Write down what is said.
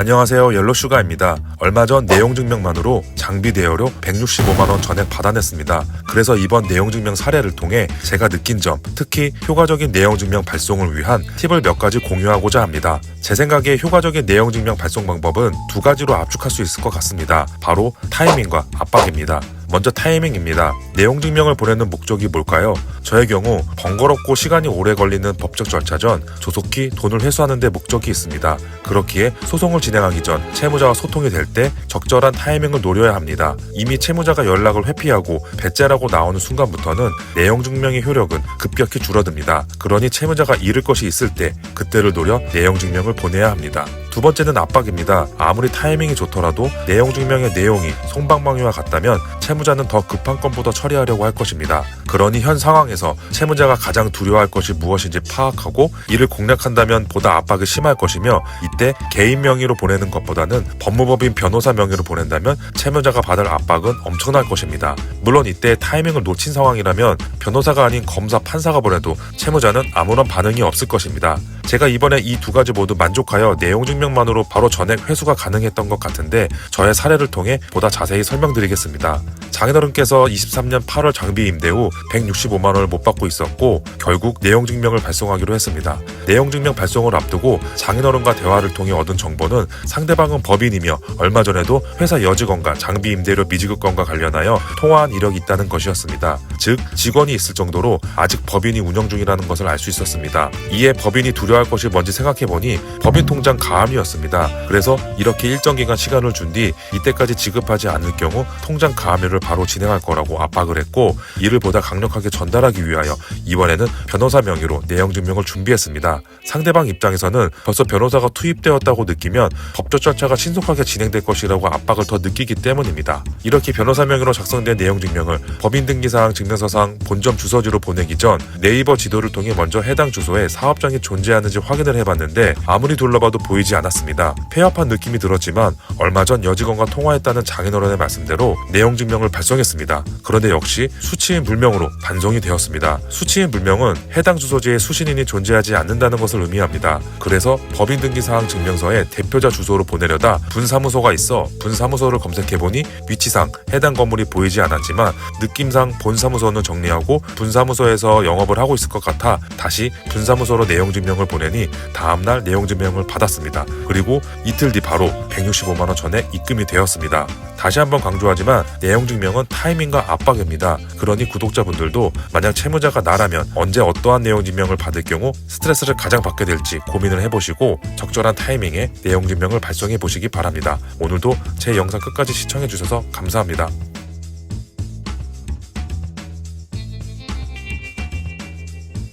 안녕하세요, 옐로슈가입니다. 얼마 전 내용증명만으로 장비 대여료 165만원 전액 받아냈습니다. 그래서 이번 내용증명 사례를 통해 제가 느낀 점, 특히 효과적인 내용증명 발송을 위한 팁을 몇 가지 공유하고자 합니다. 제 생각에 효과적인 내용증명 발송 방법은 두 가지로 압축할 수 있을 것 같습니다. 바로 타이밍과 압박입니다. 먼저 타이밍입니다. 내용 증명을 보내는 목적이 뭘까요? 저의 경우 번거롭고 시간이 오래 걸리는 법적 절차 전 조속히 돈을 회수하는 데 목적이 있습니다. 그렇기에 소송을 진행하기 전 채무자와 소통이 될 때 적절한 타이밍을 노려야 합니다. 이미 채무자가 연락을 회피하고 배째라고 나오는 순간부터는 내용 증명의 효력은 급격히 줄어듭니다. 그러니 채무자가 잃을 것이 있을 때 그때를 노려 내용 증명을 보내야 합니다. 두 번째는 압박입니다. 아무리 타이밍이 좋더라도 내용 증명의 내용이 솜방망이와 같다면 채무자는 더 급한 건부터 처리하려고 할 것입니다. 그러니 현 상황에서 채무자가 가장 두려워할 것이 무엇인지 파악하고 이를 공략한다면 보다 압박이 심할 것이며, 이때 개인 명의로 보내는 것보다는 법무법인 변호사 명의로 보낸다면 채무자가 받을 압박은 엄청날 것입니다. 물론 이때 타이밍을 놓친 상황이라면 변호사가 아닌 검사, 판사가 보내도 채무자는 아무런 반응이 없을 것입니다. 제가 이번에 이 두 가지 모두 만족하여 내용 증명만으로 바로 전액 회수가 가능했던 것 같은데, 저의 사례를 통해 보다 자세히 설명드리겠습니다. 장인어른께서 23년 8월 장비 임대 후 165만원을 못 받고 있었고 결국 내용 증명을 발송하기로 했습니다. 내용 증명 발송을 앞두고 장인어른과 대화를 통해 얻은 정보는 상대방은 법인이며 얼마 전에도 회사 여직원과 장비 임대료 미지급건과 관련하여 통화한 이력이 있다는 것이었습니다. 즉 직원이 있을 정도로 아직 법인이 운영 중이라는 것을 알 수 있었습니다. 이에 법인이 두려워할 것이 뭔지 생각해보니 법인 통장 가압류였습니다. 그래서 이렇게 일정 기간 시간을 준 뒤 이때까지 지급하지 않을 경우 통장 가압류를 바로 진행할 거라고 압박을 했고, 이를 보다 강력하게 전달하기 위하여 이번에는 변호사 명의로 내용 증명을 준비했습니다. 상대방 입장에서는 벌써 변호사가 투입되었다고 느끼면 법적 절차가 신속하게 진행될 것이라고 압박을 더 느끼기 때문입니다. 이렇게 변호사 명의로 작성된 내용 증명을 법인 등기사항, 증명서상, 본점 주소지로 보내기 전 네이버 지도를 통해 먼저 해당 주소에 사업장이 존재하는지 확인을 해봤는데 아무리 둘러봐도 보이지 않았습니다. 폐업한 느낌이 들었지만 얼마 전 여직원과 통화했다는 장인어른의 말씀대로 내용 증명을 발송했습니다. 그런데 역시 수취인 불명으로 반송이 되었습니다. 수취인 불명은 해당 주소지에 수신인이 존재하지 않는다는 것을 의미합니다. 그래서 법인 등기사항 증명서에 대표자 주소로 보내려다 분사무소가 있어 분사무소를 검색해보니 위치상 해당 건물이 보이지 않았지만 느낌상 본사무소는 정리하고 분사무소에서 영업을 하고 있을 것 같아 다시 분사무소로 내용 증명을 보내니 다음날 내용 증명을 받았습니다. 그리고 이틀 뒤 바로 165만원 전에 입금이 되었습니다. 다시 한번 강조하지만 내용 증명은 타이밍과 압박입니다. 그러니 구독자분들도 만약 채무자가 나라면 언제 어떠한 내용 증명을 받을 경우 스트레스를 가장 받게 될지 고민을 해보시고 적절한 타이밍에 내용 증명을 발송해 보시기 바랍니다. 오늘도 제 영상 끝까지 시청해 주셔서 감사합니다.